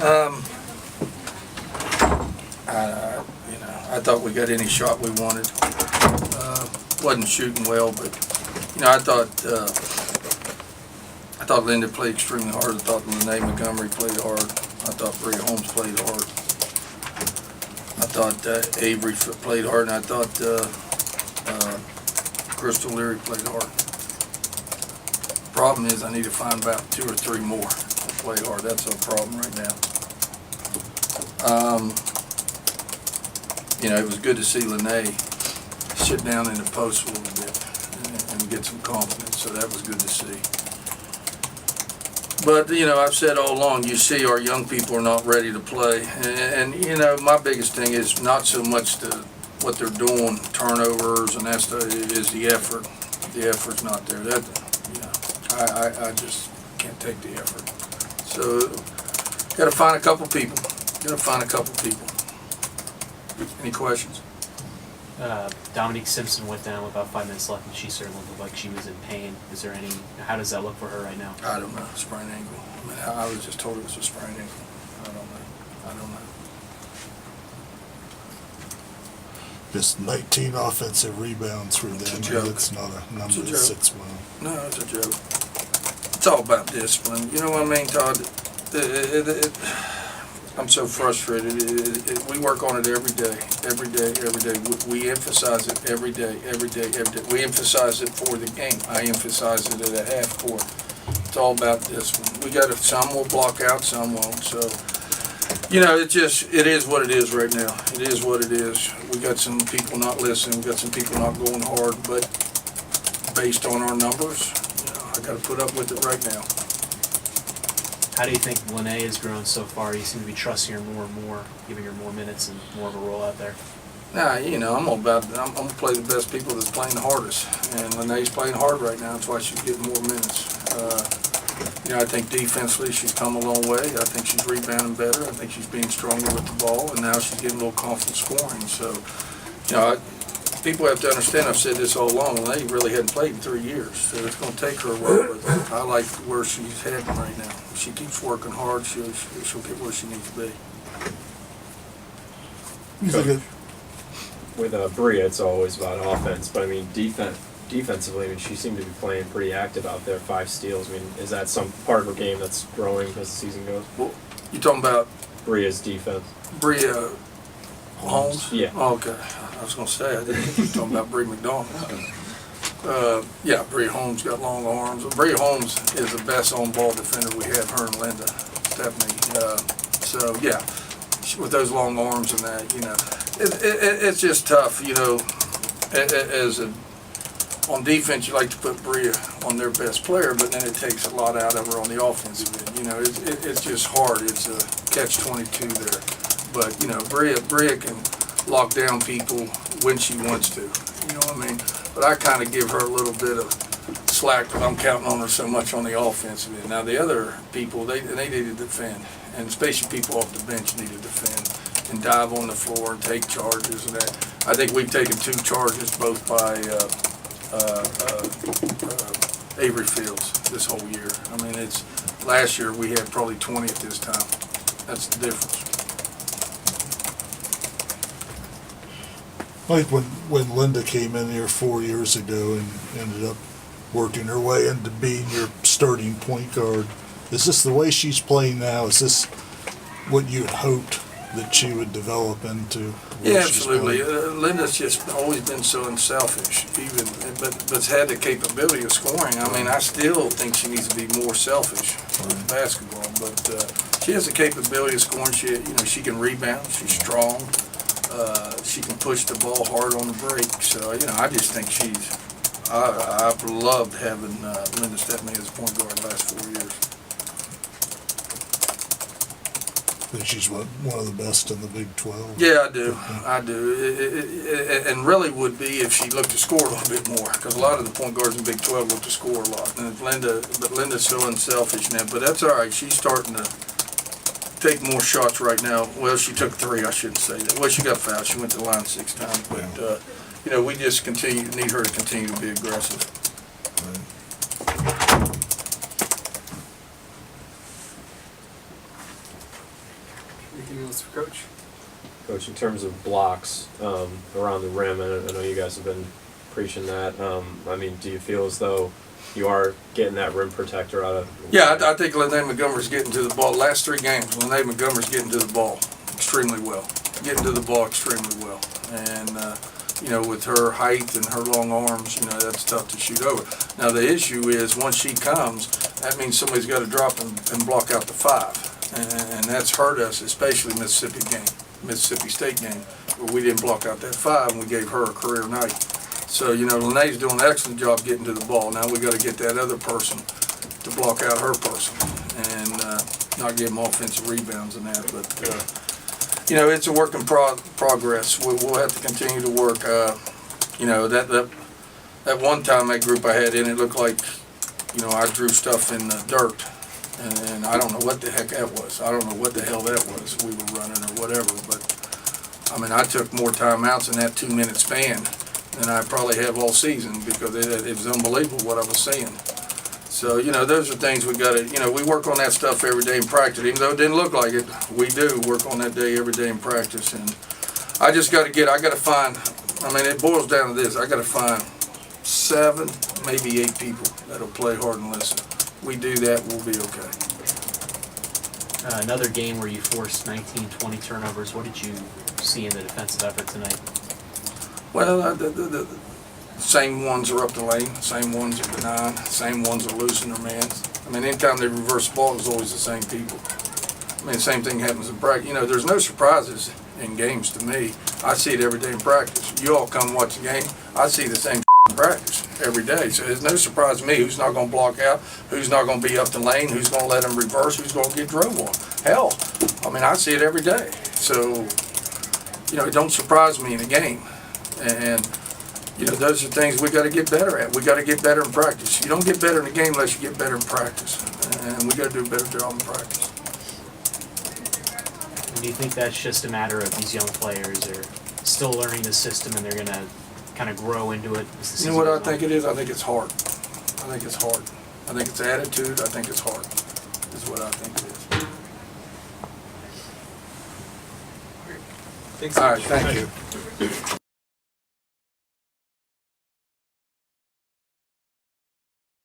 Um, I thought we got any shot we wanted. Wasn't shooting well, but I thought Linda played extremely hard. I thought Lene Montgomery played hard. I thought Bria Holmes played hard. I thought Avery played hard, and I thought Crystal Leary played hard. Problem is, I need to find about 2 or 3 more to play hard. That's a problem right now. It was good to see Lene sit down in the post a little bit and get some confidence, so that was good to see. But, I've said all along, you see our young people are not ready to play. And my biggest thing is not so much what they're doing, turnovers and that stuff, is the effort. The effort's not there. I just can't take the effort. So, got to find a couple people. Any questions? Dominique Simpson went down with about 5 minutes left, and she certainly looked like she was in pain. Is there any? How does that look for her right now? I don't know. Sprained ankle. I was just told it was a sprained ankle. I don't know. Just 19 offensive rebounds for them. It's not a number that sits well. No, it's a joke. It's all about discipline. You know what I mean, Todd? I'm so frustrated. We work on it every day. We emphasize it every day. We emphasize it for the game. I emphasize it at a half court. It's all about discipline. Some will block out, some won't. So, it is what it is right now. It is what it is. We got some people not listening. We got some people not going hard. But based on our numbers, I got to put up with it right now. How do you think Lene has grown so far? You seem to be trusting her more and more, giving her more minutes and more of a role out there. Nah, I'm gonna play the best people that's playing the hardest, and Lene's playing hard right now. That's why she's getting more minutes. I think defensively she's come a long way. I think she's rebounding better. I think she's being stronger with the ball, and now she's getting a little confident scoring. So, people have to understand, I've said this all along, Lene really hadn't played in 3 years, so it's going to take her a while, but I like where she's heading right now. If she keeps working hard, she'll get where she needs to be. With Bria, it's always about offense, but defensively, she seemed to be playing pretty active out there, 5 steals. Is that some part of her game that's growing as the season goes? Well, you talking about Bria's defense? Bria Holmes? Yeah. Oh, okay. I was going to say, I didn't think you were talking about Bria McDonald. Bria Holmes got long arms. Bria Holmes is the best on-ball defender we have, her and Linda, Stephanie. With those long arms and that, it's just tough, on defense, you like to put Bria on their best player, but then it takes a lot out of her on the offensive end. It's just hard. It's a catch-22 there. But, Bria can lock down people when she wants to. You know what I mean? But I kind of give her a little bit of slack because I'm counting on her so much on the offensive end. Now, the other people, they need to defend. And especially people off the bench need to defend and dive on the floor and take charges and that. I think we've taken 2 charges, both by Avery Fields this whole year. Last year we had probably 20 at this time. That's the difference. Like when Linda came in here 4 years ago and ended up working her way into being your starting point guard, is this the way she's playing now? Is this what you had hoped that she would develop into? Yeah, absolutely. Linda's just always been so unselfish, but's had the capability of scoring. I still think she needs to be more selfish with basketball, but she has the capability of scoring. She can rebound. She's strong. She can push the ball hard on the break. So I just think I've loved having Linda Stephanie as point guard the last 4 years. I think she's one of the best in the Big 12. Yeah, I do. And really would be if she looked to score a little bit more, because a lot of the point guards in Big 12 look to score a lot. And Linda's so unselfish now, but that's all right. She's starting to take more shots right now. Well, she took 3. I shouldn't say that. Well, she got fouled. She went to the line 6 times, but we just need her to continue to be aggressive. Right. Coach. Coach, in terms of blocks around the rim, I know you guys have been preaching that. I mean, do you feel as though you are getting that rim protector out of? Yeah, I think Lene Montgomery's getting to the ball. Last 3 games, Lene Montgomery's getting to the ball extremely well. Getting to the ball extremely well. And, you know, with her height and her long arms, you know, that's tough to shoot over. Now, the issue is once she comes, that means somebody's got to drop and block out the 5. And that's hurt us, especially Mississippi State game, where we didn't block out that 5 and we gave her a career night. So, you know, Lene's doing an excellent job getting to the ball. Now we got to get that other person to block out her person and not give them offensive rebounds and that. But, you know, it's a work in progress. We'll have to continue to work. You know, that one time that group I had in, it looked like, you know, I drew stuff in the dirt. And I don't know what the heck that was. I don't know what the hell that was we were running or whatever. But, I mean, I took more timeouts in that 2-minute span than I probably have all season because it was unbelievable what I was seeing. So, you know, those are things we got to, you know, we work on that stuff every day in practice. Even though it didn't look like it, we do work on that day every day in practice. And I just got to find, I mean, it boils down to this. I got to find 7, maybe 8 people that'll play hard and listen. We do that, we'll be okay. Another game where you forced 19, 20 turnovers. What did you see in the defensive effort tonight? Well, the same ones are up the lane, same ones are benign, same ones are losing their mans. I mean, anytime they reverse the ball, it's always the same people. I mean, the same thing happens in practice. You know, there's no surprises in games to me. I see it every day in practice. You all come watch the game, I see the same in practice every day. So it's no surprise to me who's not going to block out, who's not going to be up the lane, who's going to let them reverse, who's going to get drove on. Hell, I mean, I see it every day. So, you know, it don't surprise me in a game. And, you know, those are things we got to get better at. We got to get better in practice. You don't get better in the game unless you get better in practice. And we got to do a better job in practice. Do you think that's just a matter of these young players are still learning the system and they're going to kind of grow into it? You know what I think it is? I think it's hard. I think it's hard. I think it's attitude. I think it's hard is what I think it is. Thanks. All right, thank you.